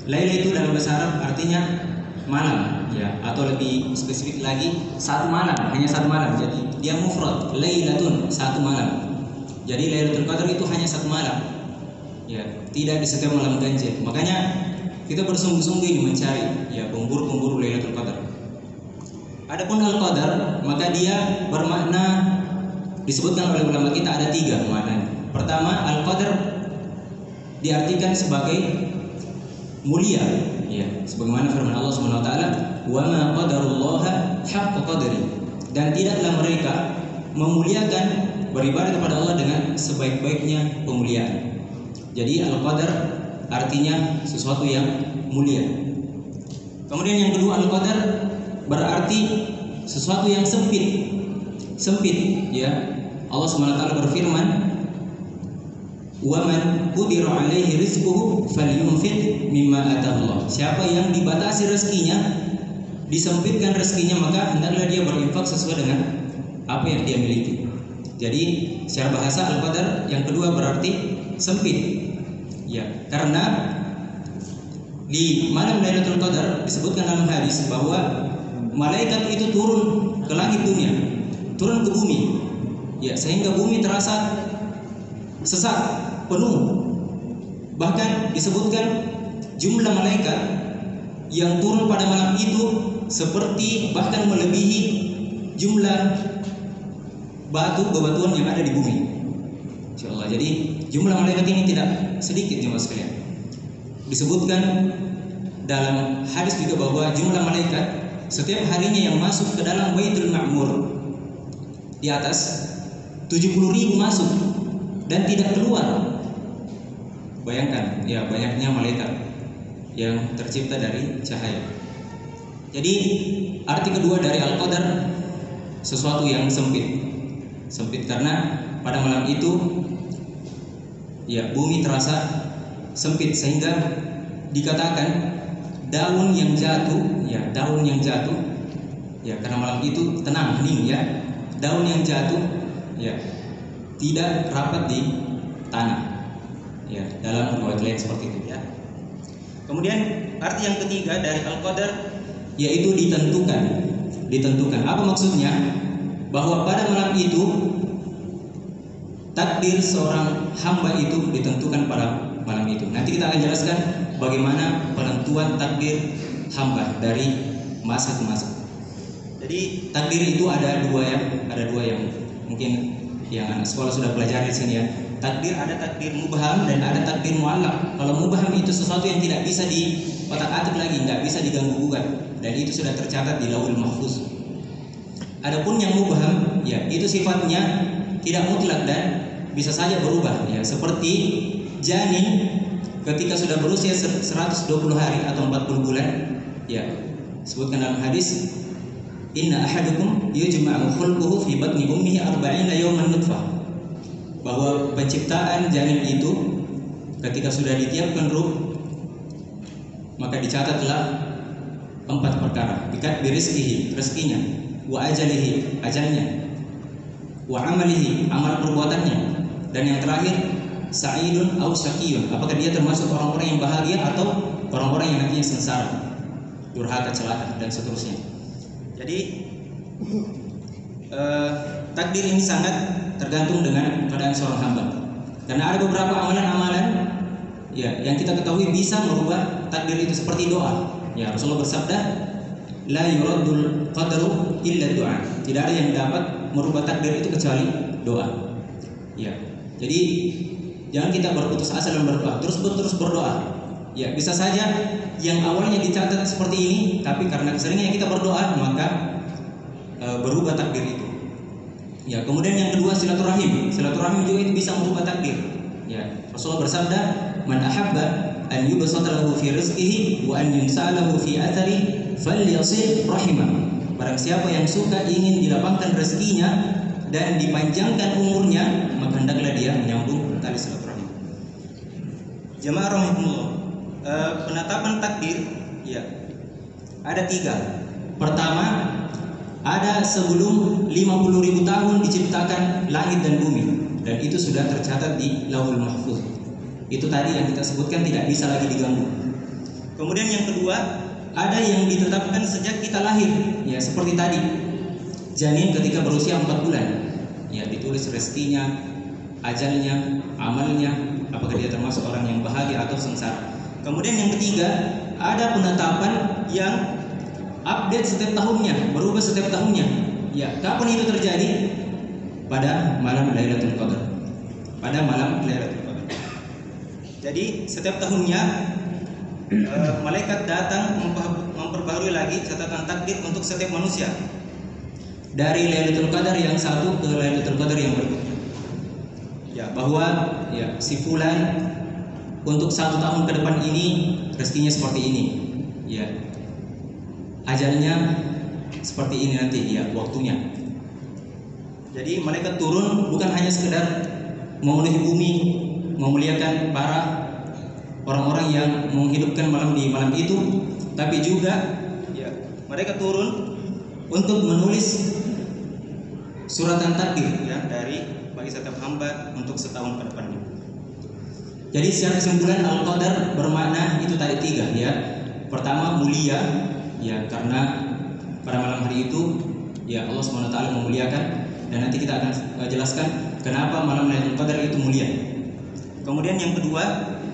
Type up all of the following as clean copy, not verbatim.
Laila itu dalam bahasa Arab artinya malam, ya, atau lebih spesifik lagi satu malam, hanya satu malam. Jadi dia mufrad, lailatun, satu malam. Jadi Lailatul Qadar itu hanya satu malam, ya, tidak di setiap malam ganjil. Makanya kita bersungguh-sungguh ini mencari, ya, pemburu Lailatul Qadar. Adapun Al-Qadar, maka dia bermakna, disebutkan oleh ulama kita ada 3 maknanya. Pertama, Al-Qadar diartikan sebagai mulia, ya, sebagaimana firman Allah Subhanahu wa taala, "Wa ma qadarullaha haqqa qadri." Dan tidaklah mereka memuliakan, beribadah kepada Allah dengan sebaik-baiknya pemuliaan. Jadi Al-Qadar artinya sesuatu yang mulia. Kemudian yang kedua, Al-Qadar berarti sesuatu yang sempit, ya. Allah Subhanahu wa taala berfirman, "Wa man qudira 'alaihi rizquhu falyunfiq mimma ataahu Allah." Siapa yang dibatasi rezekinya, disempitkan rezekinya, maka hendaklah dia berinfak sesuai dengan apa yang dia miliki. Jadi secara bahasa Al-Qadar yang kedua berarti sempit, ya, karena di malam Lailatul Qadar disebutkan dalam hadis bahwa malaikat itu turun ke langit dunia, turun ke bumi, ya, sehingga bumi terasa sesak, penuh. Bahkan disebutkan jumlah malaikat yang turun pada malam itu seperti bahkan melebihi jumlah bebatuan yang ada di bumi. Insyaallah. Jadi jumlah malaikat ini tidak sedikit, jemaah sekalian. Disebutkan dalam hadis juga bahwa jumlah malaikat setiap harinya yang masuk ke dalam Baitul Ma'mur di atas 70.000 masuk dan tidak keluar. Bayangkan, ya, banyaknya malaikat yang tercipta dari cahaya. Jadi arti kedua dari Al-Qadar sesuatu yang sempit karena pada malam itu, ya, bumi terasa sempit sehingga dikatakan daun yang jatuh, ya, karena malam itu tenang, hening, ya, daun yang jatuh, ya, tidak rapat di tanah, ya, dalam riwayat lain seperti itu, ya. Kemudian arti yang ketiga dari Al-Qadar yaitu ditentukan. Apa maksudnya? Bahwa pada malam itu takdir seorang hamba itu ditentukan pada malam itu. Nanti kita akan jelaskan bagaimana penentuan takdir hamba dari masa ke masa. Jadi takdir itu ada dua yang mungkin yang anak sekolah sudah pelajari di sini, ya. Takdir, ada takdir mubham dan ada takdir muallaq. Kalau mubham itu sesuatu yang tidak bisa diotak-atik lagi, nggak bisa diganggu gugat, dan itu sudah tercatat di Lauhul Mahfuz. Adapun yang mubham, ya, itu sifatnya tidak mutlak dan bisa saja berubah, ya, seperti janin ketika sudah berusia 120 hari atau 40 bulan, ya, sebutkan dalam hadis, "Inna ahadukum yujma'u khulquhu fi batni ummihi 40 yawman nutfah." Bahwa penciptaan janin itu ketika sudah ditiupkan ruh, maka dicatatlah 4 perkara. Bikat birizqihi, rezekinya, wa ajalihi, ajalnya, wa amalihi, amal perbuatannya, dan yang terakhir sa'idun aw syaqiyun, apakah dia termasuk orang-orang yang bahagia atau orang-orang yang nantinya sengsara, durhaka, celaka, dan seterusnya. Jadi takdir ini sangat tergantung dengan keadaan seorang hamba, karena ada beberapa amalan-amalan, ya, yang kita ketahui bisa merubah takdir itu, seperti doa, ya. Rasulullah bersabda, "La yuraddul qadaru illa doa." Tidak ada yang dapat merubah takdir itu kecuali doa, ya. Jadi jangan kita berputus asa dan berdoa, terus berdoa, ya. Bisa saja yang awalnya dicatat seperti ini, tapi karena keseringan kita berdoa, maka berubah takdir itu, ya. Kemudian yang kedua, silaturahim juga itu bisa merubah takdir, ya. Rasulullah bersabda, "Man ahabba an yubsata lahu fi rizqihi wa an yunsalahu fi athari falyasil rahimah." Barang siapa yang suka ingin dilapangkan rezekinya dan dipanjangkan umurnya, maka hendaklah dia menyambung tali silaturahim. Jemaah rahimahullah, penetapan takdir, ya, ada 3. Pertama, ada sebelum 50.000 tahun diciptakan langit dan bumi, dan itu sudah tercatat di Lauhul Mahfuz. Itu tadi yang kita sebutkan tidak bisa lagi diganggu. Kemudian yang kedua, ada yang ditetapkan sejak kita lahir, ya seperti tadi. Janin ketika berusia 4 bulan, ya ditulis rezekinya, ajalnya, amalnya, apakah dia termasuk orang yang bahagia atau sengsara. Kemudian yang ketiga, ada penetapan yang update setiap tahunnya, berubah setiap tahunnya. Ya, kapan itu terjadi? Pada malam Lailatul Qadar. Pada malam Lailatul Qadar. Jadi setiap tahunnya malaikat datang memperbarui lagi catatan takdir untuk setiap manusia. Dari Lailatul Qadar yang satu ke Lailatul Qadar yang berikutnya. Ya, bahwa ya si fulan untuk 1 tahun ke depan ini rezekinya seperti ini. Ya. Ajalnya seperti ini nanti ya waktunya. Jadi malaikat turun bukan hanya sekedar memenuhi bumi, memuliakan para orang-orang yang menghidupkan malam di malam itu, tapi juga ya mereka turun untuk menulis suratan takdir ya dari bagi setiap hamba untuk setahun ke depannya. Jadi secara kesimpulan Al-Qadar bermakna itu tadi 3 ya. Pertama mulia ya karena pada malam hari itu ya Allah SWT memuliakan, dan nanti kita akan jelaskan kenapa malam Lailatul Qadar itu mulia. Kemudian yang kedua,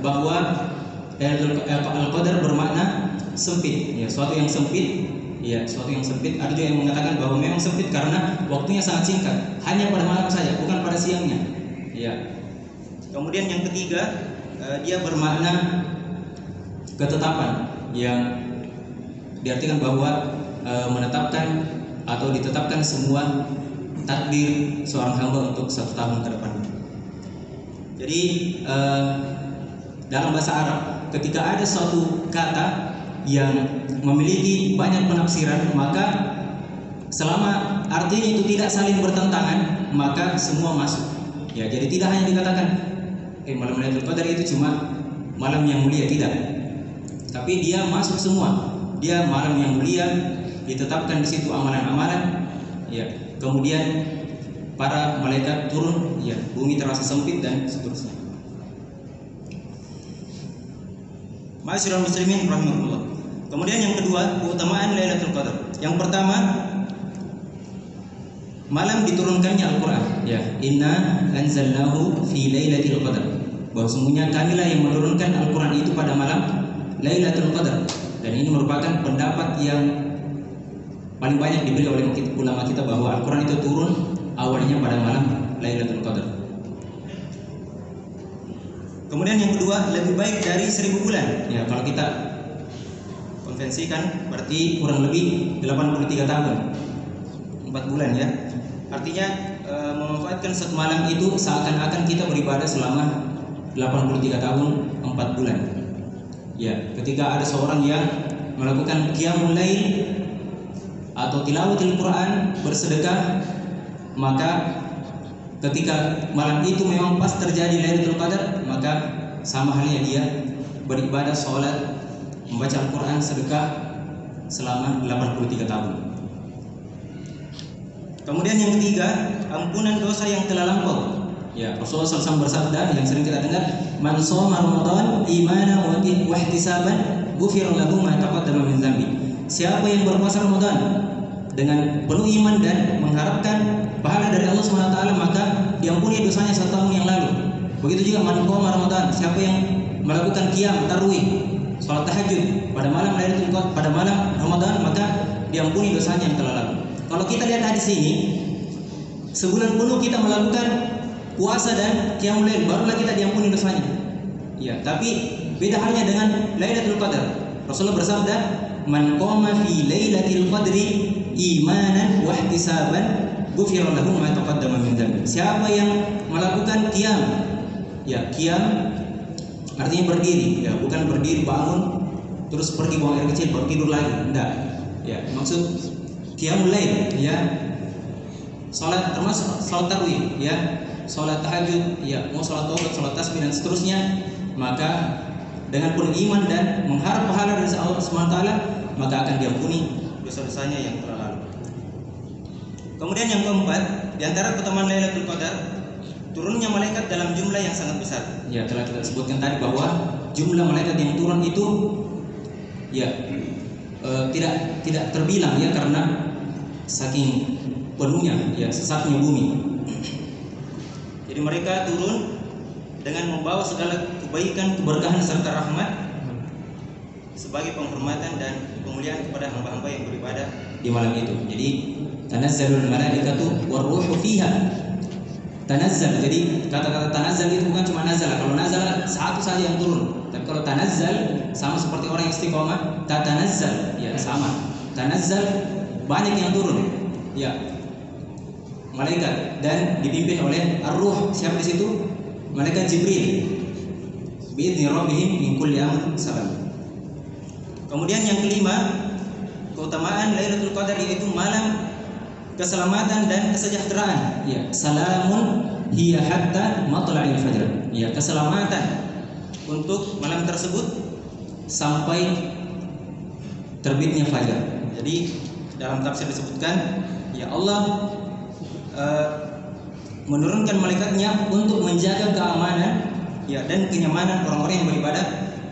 bahwa Al-Qadar bermakna sempit ya, suatu yang sempit ya, suatu yang sempit. Ada juga yang mengatakan bahwa memang sempit karena waktunya sangat singkat, hanya pada malam saja, bukan pada siangnya ya. Kemudian yang ketiga, dia bermakna ketetapan yang diartikan bahwa menetapkan atau ditetapkan semua takdir seorang hamba untuk 1 tahun ke depan. Jadi dalam bahasa Arab, ketika ada suatu kata yang memiliki banyak penafsiran, maka selama artinya itu tidak saling bertentangan, maka semua masuk. Ya, jadi tidak hanya dikatakan malam Lailatul Qadar itu cuma malam yang mulia, tidak. Tapi dia masuk semua. Dia malam yang mulia, ditetapkan di situ amalan-amalan. Ya, kemudian para malaikat turun, ya, bumi terasa sempit dan seterusnya. Ma'asyiral muslimin rahimakumullah. Kemudian yang kedua, keutamaan Lailatul Qadar. Yang pertama, malam diturunkannya Al-Qur'an. Ya, inna anzalnahu fi lailatul qadar. Bahwa sesungguhnya kamilah yang menurunkan Al-Qur'an itu pada malam Lailatul Qadar. Dan ini merupakan pendapat yang paling banyak diberi oleh ulama kita, bahwa Al-Quran itu turun awalnya pada malam Lailatul Qadar. Kemudian yang kedua, lebih baik dari 1000 bulan. Ya, kalau kita konvensikan berarti kurang lebih 83 tahun 4 bulan ya. Artinya memanfaatkan 1 malam itu seakan-akan kita beribadah selama 83 tahun 4 bulan. Ya, ketika ada seorang yang melakukan qiyamul lail atau tilawatul Quran, bersedekah, maka ketika malam itu memang pas terjadi Lailatul Qadar, maka sama halnya dia beribadah, sholat, membaca Al-Quran, sedekah selama 83 tahun. Kemudian yang ketiga, ampunan dosa yang telah lampau. Ya, Rasulullah SAW bersabda yang sering kita dengar, man shoma Ramadan imanan wa ihtisaban ghufira lahu ma taqaddama min dzambi. Siapa yang berpuasa Ramadan dengan penuh iman dan mengharapkan pahala dari Allah SWT, maka diampuni dosanya 1 tahun yang lalu. Begitu juga man qoma Ramadan, siapa yang melakukan qiyam tarawih, salat tahajud pada malam Lailatul Qadar, pada malam Ramadan, maka diampuni dosanya yang telah lalu. Kalau kita lihat hadis ini, sebulan penuh kita melakukan puasa dan qiyamul lail, barulah kita diampuni dosanya. Ya, tapi beda halnya dengan Lailatul Qadar. Rasulullah bersabda, man qoma fi lailatul qadri imanan wa ihtisaban ghufira lahu ma taqaddama min dzambi. Siapa yang melakukan qiyam, ya qiyam artinya berdiri, ya bukan berdiri bangun terus pergi buang air kecil baru tidur lagi, enggak. Ya, maksud qiyamul lail, ya salat, termasuk salat tarawih, ya salat tahajud, ya mau salat taubat, salat tasbih dan seterusnya, maka dengan penuh iman dan mengharap pahala dari Allah SWT, maka akan diampuni dosa-dosanya yang telah lalu. Kemudian yang keempat, di antara keutamaan Lailatul Qadar, turunnya malaikat dalam jumlah yang sangat besar. Ya, telah kita sebutkan tadi bahwa jumlah malaikat yang turun itu ya tidak terbilang ya, karena saking penuhnya ya sesatnya bumi. Jadi mereka turun dengan membawa segala kebaikan, keberkahan serta rahmat sebagai penghormatan dan pemuliaan kepada hamba-hamba yang beribadah di malam itu. Jadi tanazzalul malaikatu warruhu fiha. Tanazzal, jadi kata-kata tanazzal itu bukan cuma nazal. Kalau nazal satu saja yang turun. Tapi kalau tanazzal sama seperti orang istiqomah, tatanazzal ya sama. Tanazzal banyak yang turun. Ya. Malaikat dan dipimpin oleh ar-ruh. Siapa di situ? Malaikat Jibril. Bi'idzni rabbihim min kulli amrin salam. Kemudian yang kelima, keutamaan Lailatul Qadar yaitu malam keselamatan dan kesejahteraan. Ya, salamun hiya hatta matla'il fajr. Ya, keselamatan untuk malam tersebut sampai terbitnya fajar. Jadi dalam tafsir disebutkan, ya Allah menurunkan malaikatnya untuk menjaga keamanan ya dan kenyamanan orang-orang yang beribadah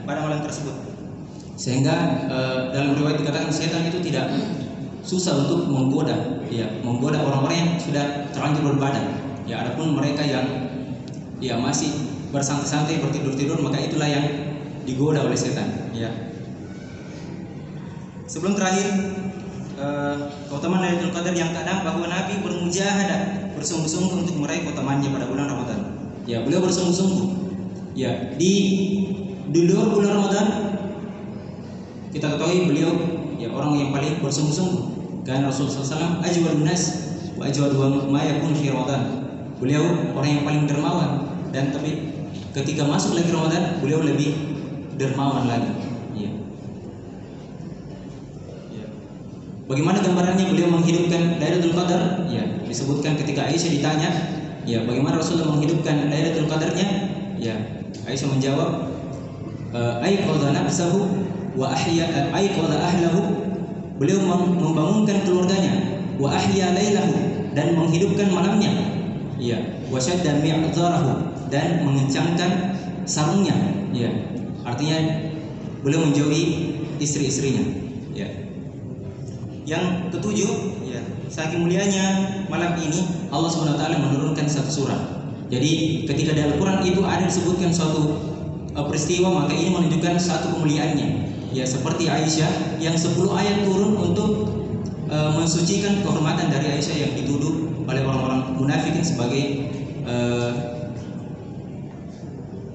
pada malam tersebut. Sehingga dalam riwayat dikatakan setan itu tidak susah untuk menggoda orang-orang yang sudah terlanjur beribadah. Ya, adapun mereka yang ya masih bersantai-santai bertidur-tidur, maka itulah yang digoda oleh setan. Ya. Sebelum terakhir, keutamaan Lailatul Qadar yang kadang bahwa Nabi bermujahadah, bersungguh-sungguh untuk meraih keutamaannya pada bulan Ramadan. Ya, beliau bersungguh-sungguh. Ya, di luar bulan Ramadan kita ketahui beliau ya orang yang paling bersungguh-sungguh. Karena Rasulullah SAW ajwadun nas wa ajwadu ma yakun fi Ramadan. Beliau orang yang paling dermawan, dan tapi ketika masuk lagi Ramadan beliau lebih dermawan lagi. Ya. Ya. Bagaimana gambarannya beliau menghidupkan Lailatul Qadar? Ya, disebutkan ketika Aisyah ditanya, ya bagaimana Rasulullah menghidupkan Lailatul Qadarnya? Ya, Aisyah menjawab, aiqadha nafsahu wa ahya aiqadha ahlahu. Beliau membangunkan keluarganya, wa ahya lailahu, dan menghidupkan malamnya. Ya, wa shadda mi'dzarahu, dan mengencangkan sarungnya. Ya, artinya beliau menjauhi istri-istrinya. Ya. Yang ketujuh, ya, saking mulianya malam ini Allah SWT menurunkan satu surah. Jadi ketika di Al-Quran itu ada disebutkan suatu peristiwa, maka ini menunjukkan satu kemuliaannya. Ya, seperti Aisyah yang 10 ayat turun untuk mensucikan kehormatan dari Aisyah yang dituduh oleh orang-orang munafikin sebagai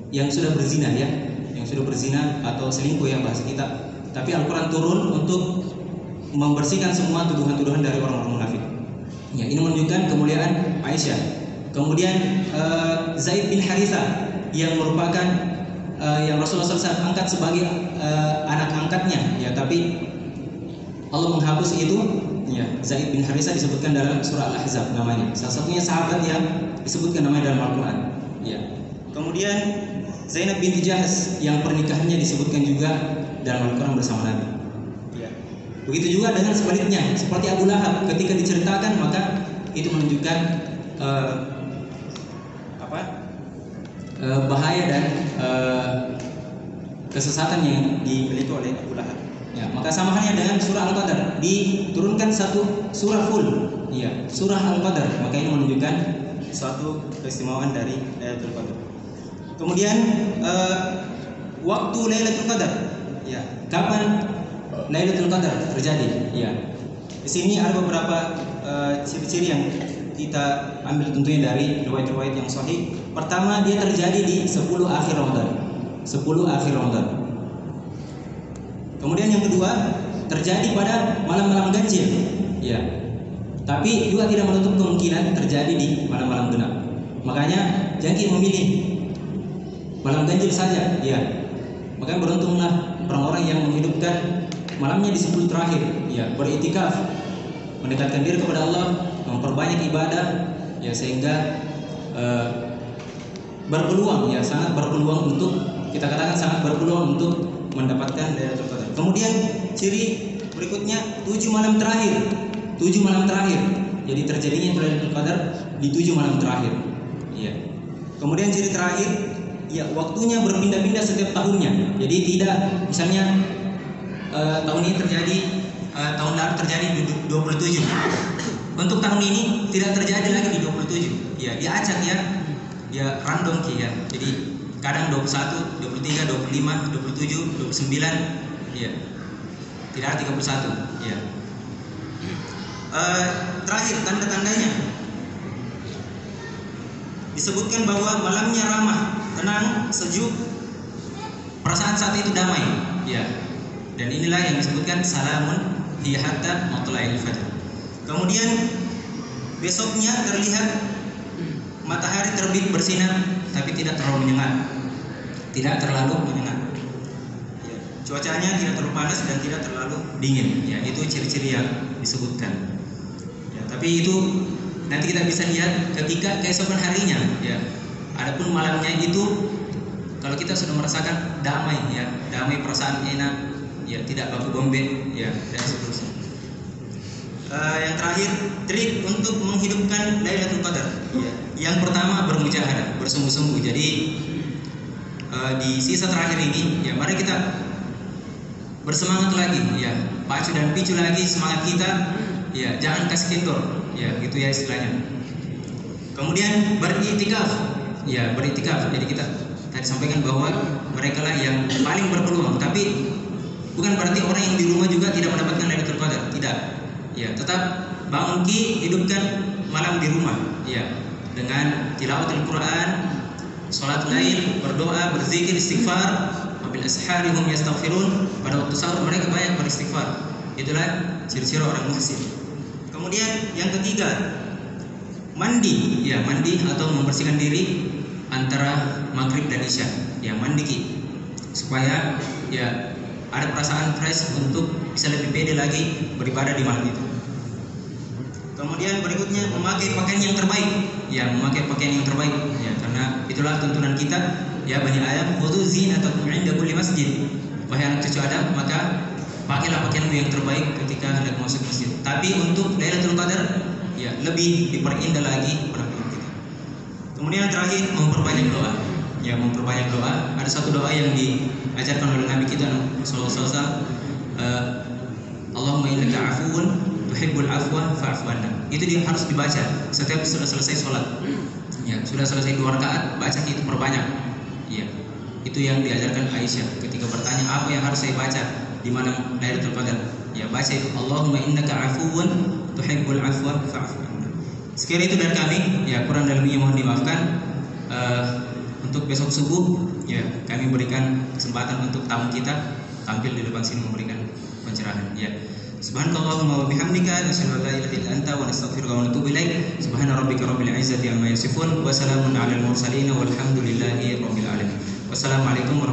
yang sudah berzina, ya, yang sudah berzina atau selingkuh yang bahasa kita. Tapi Al-Quran turun untuk membersihkan semua tuduhan-tuduhan dari orang-orang munafik. Ya, ini menunjukkan kemuliaan Aisyah. Kemudian Zaid bin Haritha yang merupakan yang Rasulullah SAW angkat sebagai anak angkatnya, ya, tapi Allah menghapus itu. Ya, Zaid bin Haritha disebutkan dalam surah Al-Ahzab namanya. Salah satunya sahabat yang disebutkan namanya dalam Al-Quran. Ya. Kemudian Zainab binti Jahsh yang pernikahannya disebutkan juga dalam Al-Quran bersama Nabi. Ya. Begitu juga dengan sebaliknya, seperti Abu Lahab ketika diceritakan, maka itu menunjukkan bahaya dan kesesatan yang dimiliki oleh Abu Lahab. Ya, maka sama halnya dengan surah Al-Qadar, diturunkan satu surah full, ya, surah Al-Qadar, maka ini menunjukkan suatu keistimewaan dari Lailatul Qadar. Kemudian waktu Lailatul Qadar, ya, kapan Lailatul Qadar terjadi? Ya, di sini ada beberapa ciri-ciri yang kita ambil tentunya dari riwayat-riwayat yang sahih. Pertama, dia terjadi di 10 akhir Ramadan. 10 akhir Ramadan. Kemudian yang kedua, terjadi pada malam-malam ganjil. Ya. Tapi juga tidak menutup kemungkinan terjadi di malam-malam genap. Makanya jangan memilih malam ganjil saja, ya. Makanya beruntunglah orang-orang yang menghidupkan malamnya di 10 terakhir, ya, beriktikaf, mendekatkan diri kepada Allah, memperbanyak ibadah, ya, sehingga berpeluang, ya, sangat berpeluang untuk, kita katakan sangat berpeluang untuk mendapatkan Lailatul Qadar. Kemudian ciri berikutnya 7 malam terakhir. 7 malam terakhir. Jadi terjadinya Lailatul Qadar di 7 malam terakhir. Ya. Kemudian ciri terakhir, ya, waktunya berpindah-pindah setiap tahunnya. Jadi tidak, misalnya tahun ini terjadi, tahun lalu terjadi di 27. Untuk tahun ini tidak terjadi lagi di 27. Ya, diacak ya. Ya random ya. Jadi kadang 21, 23, 25, 27, 29 ya. Tidak ada 31 ya. Terakhir tanda-tandanya disebutkan bahwa malamnya ramah, tenang, sejuk, perasaan saat itu damai ya. Dan inilah yang disebutkan salamun hiya hatta matla'il fajr. Kemudian besoknya terlihat matahari terbit bersinar tapi tidak terlalu menyengat. Tidak terlalu menyengat. Ya. Cuacanya tidak terlalu panas dan tidak terlalu dingin ya. Itu ciri-ciri yang disebutkan. Ya, tapi itu nanti kita bisa lihat ketika keesokan harinya ya. Adapun malamnya itu kalau kita sudah merasakan damai ya, damai, perasaan enak ya, tidak baku bombe ya, dan seterusnya. Yang terakhir, trik untuk menghidupkan Lailatul Qadar ya. Yang pertama bermujahadah, bersungguh-sungguh. Jadi di sisa terakhir ini ya, mari kita bersemangat lagi ya, pacu dan picu lagi semangat kita ya, jangan kasih kendor ya, gitu ya istilahnya. Kemudian beriktikaf ya, beriktikaf. Jadi kita tadi sampaikan bahwa mereka lah yang paling berpeluang, tapi bukan berarti orang yang di rumah juga tidak mendapatkan Lailatul Qadar, tidak ya. Tetap bangun hidupkan malam di rumah ya, dengan tilawatul Quran, salat lail, berdoa, berzikir, istighfar. Wabil ashari hum yastaghfirun. Pada waktu sahur mereka banyak beristighfar. Itulah ciri-ciri orang muhsin. Kemudian yang ketiga, mandi ya, mandi atau membersihkan diri antara maghrib dan isya ya, mandi supaya ya ada perasaan fresh untuk bisa lebih pede lagi beribadah di malam itu. Kemudian berikutnya memakai pakaian yang terbaik ya, memakai pakaian yang terbaik ya, karena itulah tuntunan kita ya, Bani Adam, khudhu zinatakum 'inda kulli masjid. Wahai anak cucu Adam, maka pakailah pakaianmu yang terbaik ketika hendak masuk masjid. Tapi untuk Lailatul Qadar ya, lebih diperindah lagi penampilan kita. Kemudian terakhir, memperbanyak doa ya, memperbanyak doa. Ada satu doa yang diajarkan oleh Nabi kita sallallahu alaihi wasallam, Allahumma innaka 'afuwun tuhibbul 'afwa fa'fu 'anna. Itu dia harus dibaca setiap sudah selesai sholat ya, sudah selesai 2 rakaat, baca itu perbanyak ya. Itu yang diajarkan Aisyah ketika bertanya apa yang harus saya baca di malam Lailatul Qadar ya, baca itu Allahumma innaka 'afuwun tuhibbul 'afwa fa'fu 'anna. Sekian itu dari kami ya, kurang dan lebihnya mohon dimaafkan. Untuk besok subuh ya, kami berikan kesempatan untuk tamu kita tampil di depan sini memberikan pencerahan ya. Subhanallahumma wa bihamdika asyhadu an la ilaha illa anta wa nastaghfiruka wa natubu ilaik. Subhana rabbika rabbil izzati amma yasifun wa salamun alal mursalin walhamdulillahi rabbil alamin. Wassalamualaikum warahmatullahi wabarakatuh.